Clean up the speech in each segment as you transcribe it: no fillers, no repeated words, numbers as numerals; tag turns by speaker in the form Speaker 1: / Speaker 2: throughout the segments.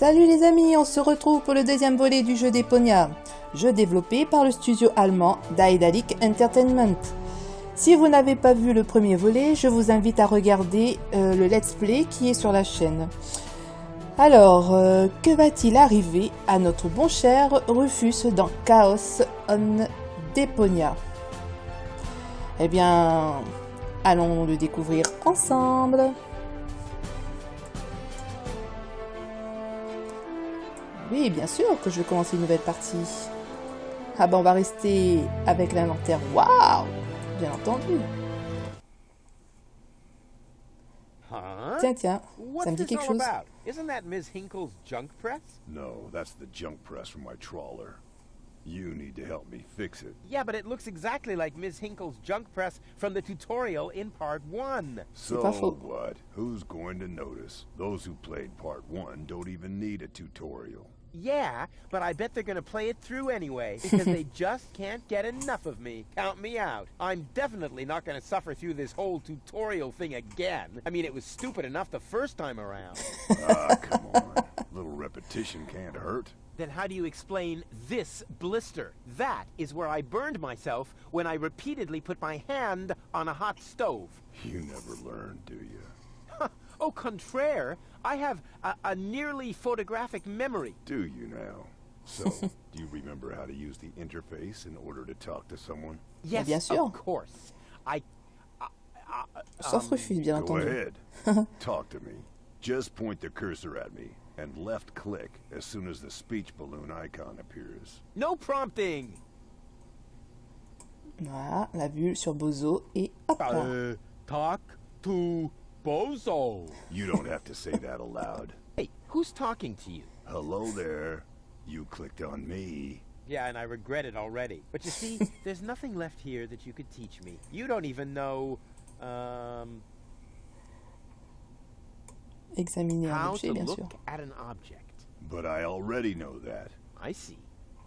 Speaker 1: Salut les amis, on se retrouve pour le deuxième volet du jeu d'Eponia, jeu développé par le studio allemand Daedalic Entertainment. Si vous n'avez pas vu le premier volet, je vous invite à regarder le let's play qui est sur la chaîne. Alors, que va-t-il arriver à notre bon cher Rufus dans Chaos on Deponia? Eh bien, allons le découvrir ensemble. Oui, bien sûr que je vais commencer une nouvelle partie. Ah ben, on va rester avec l'inventaire. Waouh! Bien entendu. Tiens, ça me dit quelque chose.
Speaker 2: Isn't that Ms. Hinkle's junk press?
Speaker 3: No, that's the junk press from my trawler. You need to help me fix it.
Speaker 2: Yeah, but it looks exactly like Ms. Hinkle's junk press from the tutorial in Part 1.
Speaker 3: So what? Who's going to notice? Those who played Part 1 don't even need a tutorial.
Speaker 2: Yeah, but I bet they're gonna play it through anyway, because they just can't get enough of me. Count me out. I'm definitely not gonna suffer through this whole tutorial thing again. I mean, it was stupid enough the first time around.
Speaker 3: Ah, come on. A little repetition can't hurt.
Speaker 2: Then how do you explain this blister? That is where I burned myself when I repeatedly put my hand on a hot stove.
Speaker 3: You never learn, do you?
Speaker 2: Au contraire, I have a nearly photographic memory.
Speaker 3: Do you now? So, do you remember how to use the interface in order to talk to someone?
Speaker 2: Yes,
Speaker 1: bien sûr.
Speaker 2: Of course.
Speaker 1: Sauf Rufus, bien
Speaker 3: Go
Speaker 1: entendu.
Speaker 3: ahead. Talk to me. Just point the cursor at me and left click as soon as the speech balloon icon appears.
Speaker 2: No prompting.
Speaker 1: Voilà, la vue sur Bozo et hop là.
Speaker 2: Talk to Bozo.
Speaker 3: You don't have to say that aloud.
Speaker 2: Hey, who's talking to you?
Speaker 3: Hello there. You clicked on me.
Speaker 2: Yeah, and I regret it already. But you see, there's nothing left here that you could teach me. You don't even know,
Speaker 1: Examiner un
Speaker 2: how
Speaker 1: objet,
Speaker 2: to
Speaker 1: bien sûr.
Speaker 2: look at an object.
Speaker 3: But I already know that.
Speaker 2: I see.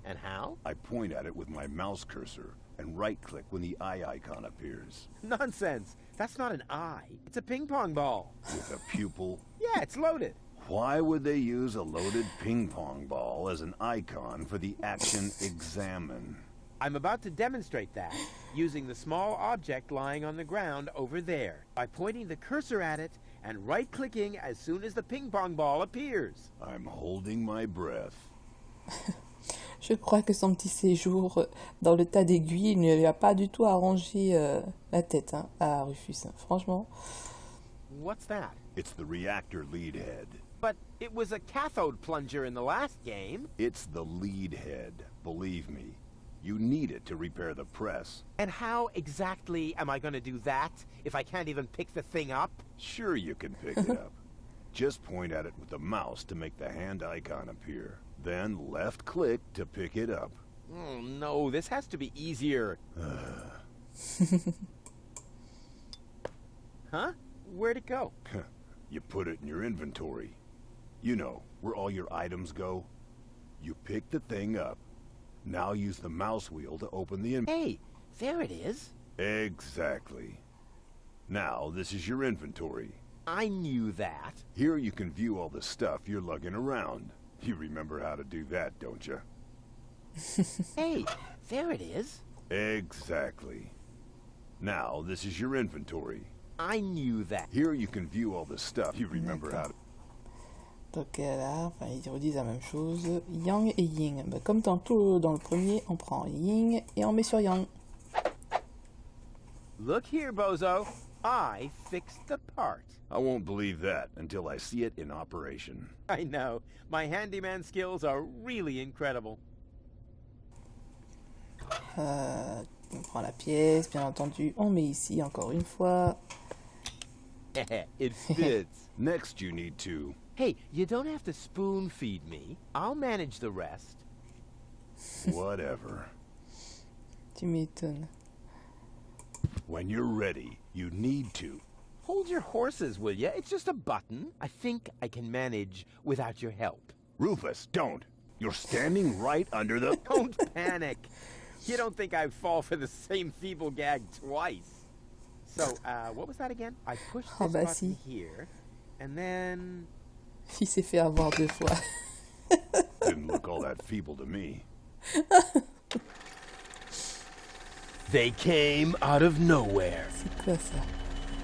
Speaker 2: And how?
Speaker 3: I point at it with my mouse cursor and right-click when the eye icon appears.
Speaker 2: Nonsense. That's not an eye. It's a ping pong ball.
Speaker 3: With a pupil.
Speaker 2: Yeah, it's loaded.
Speaker 3: Why would they use a loaded ping pong ball as an icon for the action examine?
Speaker 2: I'm about to demonstrate that using the small object lying on the ground over there by pointing the cursor at it and right-clicking as soon as the ping pong ball appears.
Speaker 3: I'm holding my breath.
Speaker 1: Je crois que son petit séjour dans le tas d'aiguilles ne lui a pas du tout arrangé la tête à Rufus. Franchement.
Speaker 2: What's that?
Speaker 3: It's the reactor lead head.
Speaker 2: But it was a cathode plunger in the last game.
Speaker 3: It's the lead head, believe me. You need it to repair the press.
Speaker 2: And how exactly am I going to do that if I can't even pick the thing up?
Speaker 3: Sure you can pick it up. Just point at it with the mouse to make the hand icon appear. Then left-click to pick it up.
Speaker 2: Oh, no, this has to be easier. Huh? Where'd it go?
Speaker 3: You put it in your inventory. You know, where all your items go. You pick the thing up. Now use the mouse wheel to open the
Speaker 2: Hey, there it is.
Speaker 3: Exactly. Now, this is your inventory.
Speaker 2: I knew that.
Speaker 3: Here you can view all the stuff you're lugging around. You remember how to do that, don't you?
Speaker 2: Hey, there it is.
Speaker 3: Exactly. Now, this is your inventory.
Speaker 2: I knew that.
Speaker 3: Here you can view all the stuff. You remember how to...
Speaker 1: Donc là, enfin, ils redisent la même chose. Yang et Ying. Bah, comme tantôt dans le premier, on prend Ying et on met sur Yang.
Speaker 2: Look here, Bozo. I fixed the part.
Speaker 3: I won't believe that until I see it in operation.
Speaker 2: I know. My handyman skills are really incredible.
Speaker 1: On prend la pièce, bien entendu. On met ici encore une fois.
Speaker 2: It fits.
Speaker 3: Next you need to...
Speaker 2: Hey, you don't have to spoon feed me. I'll manage the rest.
Speaker 3: Whatever.
Speaker 1: Tu m'étonnes.
Speaker 3: When you're ready, you need to...
Speaker 2: Hold your horses, will ya? It's just a button. I think I can manage without your help.
Speaker 3: Rufus, don't! You're standing right under the...
Speaker 2: Don't panic. You don't think I'd fall for the same feeble gag twice. So, what was that again? I pushed this button here, and then...
Speaker 1: Il s'est fait avoir 2 fois.
Speaker 3: Didn't look all that feeble to me.
Speaker 2: They came out of nowhere
Speaker 1: C'est quoi ça?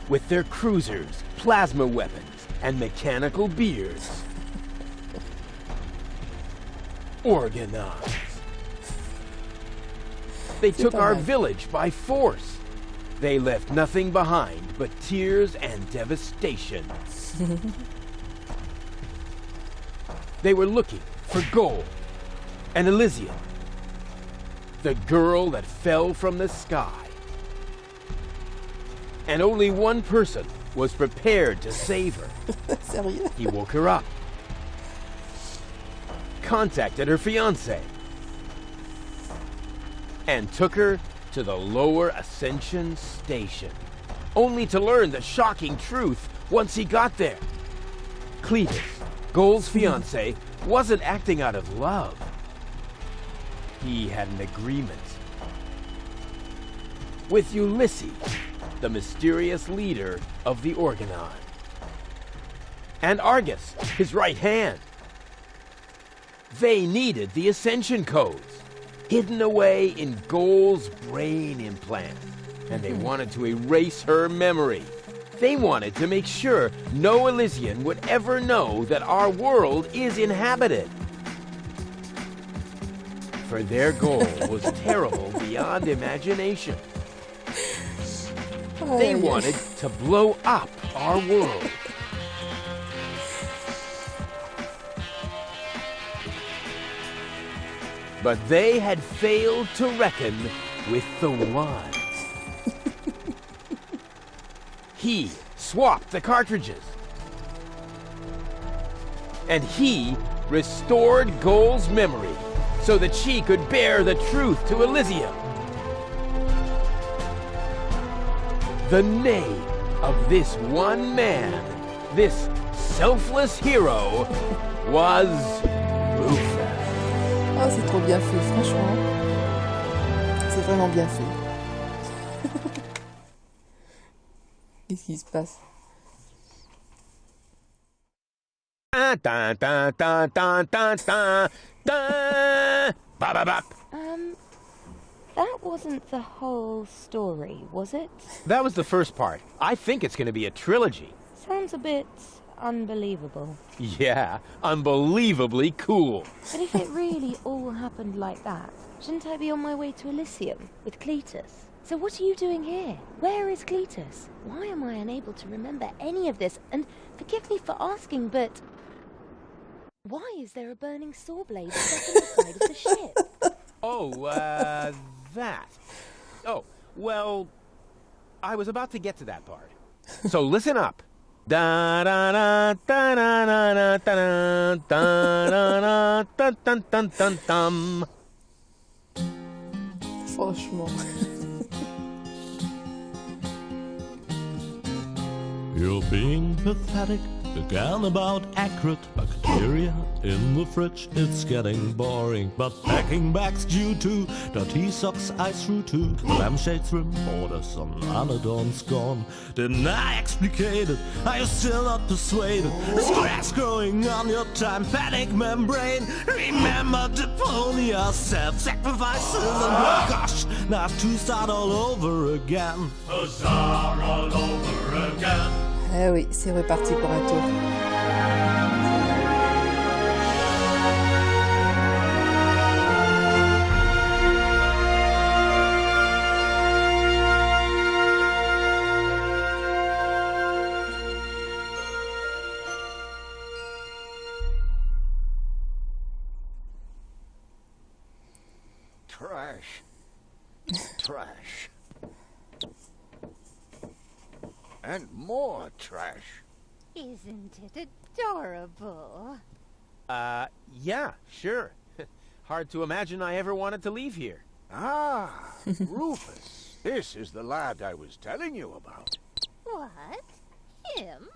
Speaker 2: with their cruisers, plasma weapons, and mechanical beards. Organized. They took our village by force. They left nothing behind but tears and devastation. They were looking for gold and Elysium, the girl that fell from the sky. And only one person was prepared to save her.
Speaker 1: Sérieux?
Speaker 2: He woke her up, contacted her fiancé, and took her to the lower Ascension station, only to learn the shocking truth once he got there. Cletus, Goal's fiancé, wasn't acting out of love. He had an agreement with Ulysses, the mysterious leader of the Organon, and Argus, his right hand. They needed the Ascension codes, hidden away in Goal's brain implant, and they wanted to erase her memory. They wanted to make sure no Elysian would ever know that our world is inhabited. For their goal was terrible beyond imagination. They wanted to blow up our world. But they had failed to reckon with the One. He swapped the cartridges. And he restored Goal's memory so that she could bear the truth to Elysium. The name of this one man, this selfless hero, was Rufus.
Speaker 1: Oh, c'est trop bien fait, franchement. C'est vraiment bien fait. Qu'est-ce qui se passe?
Speaker 4: That wasn't the whole story, was it?
Speaker 2: That was the first part. I think it's going to be a trilogy.
Speaker 4: Sounds a bit unbelievable.
Speaker 2: Yeah, unbelievably cool.
Speaker 4: But if it really all happened like that, shouldn't I be on my way to Elysium with Cletus? So what are you doing here? Where is Cletus? Why am I unable to remember any of this? And forgive me for asking, but why is there a burning saw blade stuck in the side of the ship?
Speaker 2: Oh, that. Oh, well, I was about to get to that part. So listen up. Da da da da da da da da da da dun dun dun dun.
Speaker 1: Franchement.
Speaker 5: You're being pathetic, again about accurate bacteria in the fridge. It's getting boring, but packing bags due to dirty socks I threw to lampshades, rim borders on anodons gone. Didn't I explicate it? Are you still not persuaded? Stress growing on your tympanic membrane. Remember Deponia, self-sacrifices, and oh gosh, now I have to start all over again. Start all over again.
Speaker 1: Ah oui, c'est reparti pour un tour.
Speaker 3: Trash. Trash. And more trash.
Speaker 6: Isn't it adorable?
Speaker 2: Yeah, sure. Hard to imagine I ever wanted to leave here.
Speaker 3: Ah, Rufus. This is the lad I was telling you about.
Speaker 6: What? Him?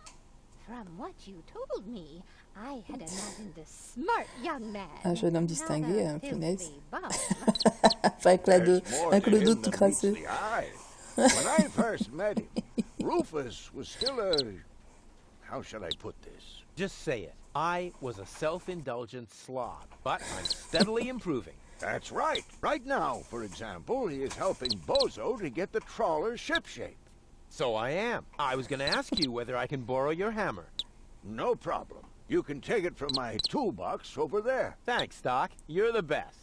Speaker 6: From what you told me, I had imagined a smart young man.
Speaker 1: Un jeune homme distingué,
Speaker 6: not a
Speaker 1: hein, punaise.
Speaker 6: filthy bum.
Speaker 1: Enfin,
Speaker 3: There's more
Speaker 1: un
Speaker 3: to
Speaker 1: clodo
Speaker 3: him
Speaker 1: tout
Speaker 3: than meets
Speaker 1: crasseux.
Speaker 3: the eye. When I first met him, Rufus was still a... How shall I put this?
Speaker 2: Just say it. I was a self-indulgent slob, but I'm steadily improving.
Speaker 7: That's right. Right now, for example, he is helping Bozo to get the trawler shipshape.
Speaker 2: So I am. I was going to ask you whether I can borrow your hammer.
Speaker 7: No problem. You can take it from my toolbox over there.
Speaker 2: Thanks, Doc. You're the best.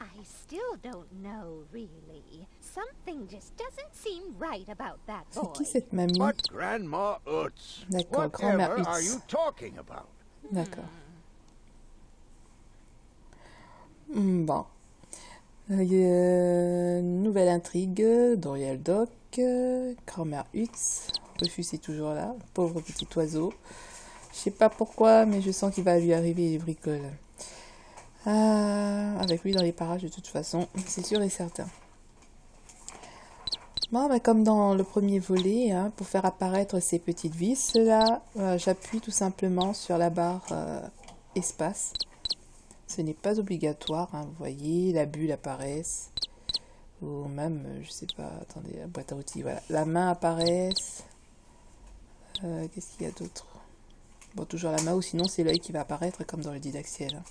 Speaker 6: I still don't know, really. Something just doesn't seem right about that
Speaker 1: C'est
Speaker 6: boy.
Speaker 1: qui cette mamie?
Speaker 7: But Grandma Utz,
Speaker 1: D'accord, grand-mère
Speaker 7: whatever
Speaker 1: Utz.
Speaker 7: are you talking about?
Speaker 1: D'accord. Bon. Nouvelle intrigue, Doriel Doc, grand-mère Utz. Rufus est toujours là, pauvre petit oiseau. Je sais pas pourquoi, mais je sens qu'il va lui arriver des bricoles. Avec lui dans les parages de toute façon, c'est sûr et certain. Bon, bah, comme dans le premier volet, hein, pour faire apparaître ces petites vis, là, j'appuie tout simplement sur la barre espace. Ce n'est pas obligatoire, hein, vous voyez, la bulle apparaît. Ou même, je sais pas, attendez, la boîte à outils, voilà. La main apparaît. Qu'est-ce qu'il y a d'autre? Bon, toujours la main, ou sinon c'est l'œil qui va apparaître, comme dans le didactyel. Hein.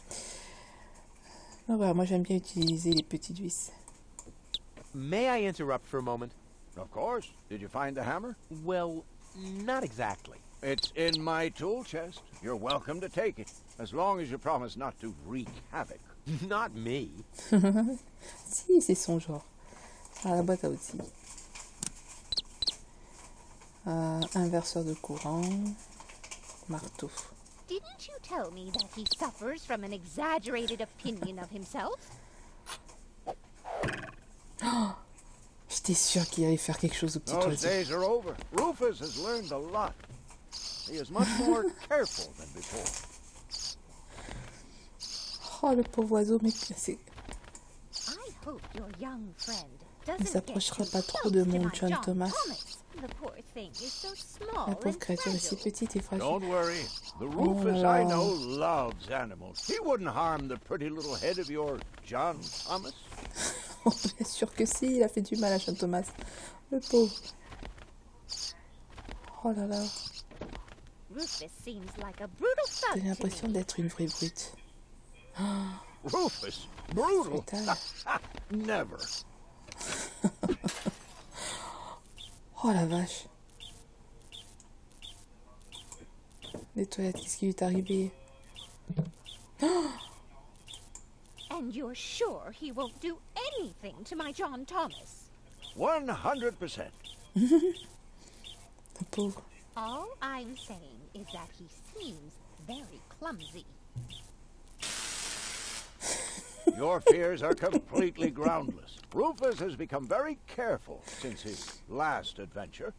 Speaker 1: Donc voilà, moi j'aime bien utiliser les petites vis.
Speaker 2: May I interrupt for a moment?
Speaker 7: Of course. Did you find the hammer?
Speaker 2: Well, not exactly.
Speaker 7: It's in my tool chest. You're welcome to take it, as long as you promise not to wreak havoc.
Speaker 2: Not me.
Speaker 1: Si, c'est son genre. Ah, la boîte à outils. Inverseur de courant. Marteau.
Speaker 6: Didn't you tell me that he suffers from an exaggerated opinion of himself?
Speaker 1: J'étais sûre qu'il allait faire quelque chose au petit
Speaker 7: Those
Speaker 1: oiseau.
Speaker 7: days are over. Rufus has learned a lot. He is much more careful than before.
Speaker 1: Oh, le pauvre oiseau, mais c'est...
Speaker 6: I hope your young friend
Speaker 1: Ne
Speaker 6: doesn't get
Speaker 1: s'approchera
Speaker 6: too
Speaker 1: pas trop
Speaker 6: close
Speaker 1: de
Speaker 6: to
Speaker 1: mon
Speaker 6: my
Speaker 1: John Thomas.
Speaker 6: The poor thing is so small
Speaker 1: La pauvre
Speaker 6: and
Speaker 1: créature est si
Speaker 6: fragile.
Speaker 1: petite et fragile.
Speaker 7: Don't worry. The
Speaker 1: Oh,
Speaker 7: Rufus
Speaker 1: la
Speaker 7: I
Speaker 1: la.
Speaker 7: know loves animals. He wouldn't harm the pretty little head of your John Thomas.
Speaker 1: Oh, bien sûr que si, il a fait du mal à John Thomas. Le pauvre. Oh là là.
Speaker 6: Rufus seems like a brutal thug
Speaker 1: J'ai
Speaker 6: to
Speaker 1: l'impression
Speaker 6: me.
Speaker 1: d'être une vraie brute.
Speaker 7: Rufus? Brutal?
Speaker 1: Fatal.
Speaker 7: Never.
Speaker 1: Oh la vache. Les toilettes, qu'est-ce qui lui est arrivé?
Speaker 6: And you're sure he won't do anything to my John Thomas?
Speaker 7: 100%.
Speaker 1: Le pauvre.
Speaker 6: All I'm saying is that he seems very clumsy.
Speaker 7: Your fears are completely groundless. Rufus has become very careful since his last adventure.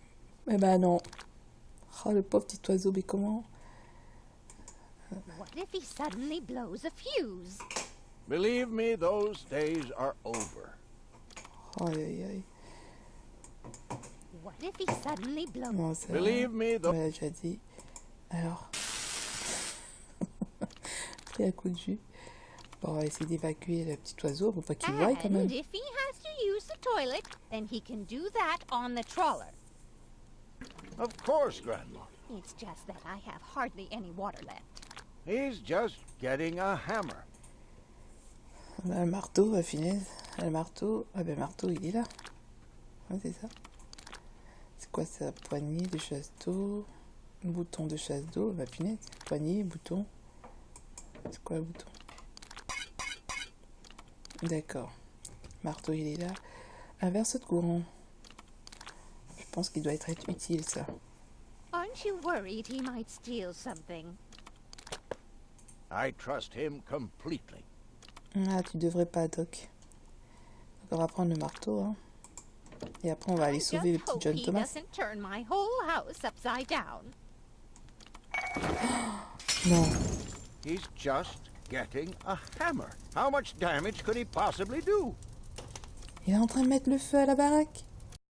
Speaker 1: Eh ben non. Oh le pauvre petit oiseau, mais comment?
Speaker 6: What if he suddenly blows a fuse?
Speaker 7: Believe me, those days are over.
Speaker 1: Oh aïe aïe.
Speaker 6: What if he suddenly blows...
Speaker 1: Non, ça...
Speaker 7: Believe me,
Speaker 1: On l'a déjà dit. Alors. Pris un coup de jus. Bon, on va essayer d'évacuer le petit oiseau pour pas qu'il voie quand même.
Speaker 6: And if he has to use the toilet, then he can do that on the trawler.
Speaker 7: Of course, Grandma.
Speaker 6: It's just that I have hardly any water left.
Speaker 7: He's just getting a hammer.
Speaker 1: Le marteau, finesse. Le marteau. Ah ben le marteau, il est là. Ouais, c'est ça. C'est quoi ça? Poignée de chasse d'eau. Bouton de chasse d'eau. Bah punaise. Poignée, bouton. C'est quoi le bouton? D'accord. Marteau, il est là. Inverse de courant. Je pense qu'il doit être utile, ça.
Speaker 6: Aren't you worried he might steal something?
Speaker 7: I trust him completely.
Speaker 1: Ah, tu devrais pas, Doc. Donc, on va prendre le marteau, hein. Et après, on va aller
Speaker 6: I
Speaker 1: sauver le
Speaker 6: just
Speaker 1: petit
Speaker 6: hope
Speaker 1: John
Speaker 6: he
Speaker 1: Thomas.
Speaker 6: doesn't turn my whole house upside down.
Speaker 1: Non.
Speaker 7: He's just getting a hammer. How much damage could he possibly do?
Speaker 1: Il est en train de mettre le feu à la baraque.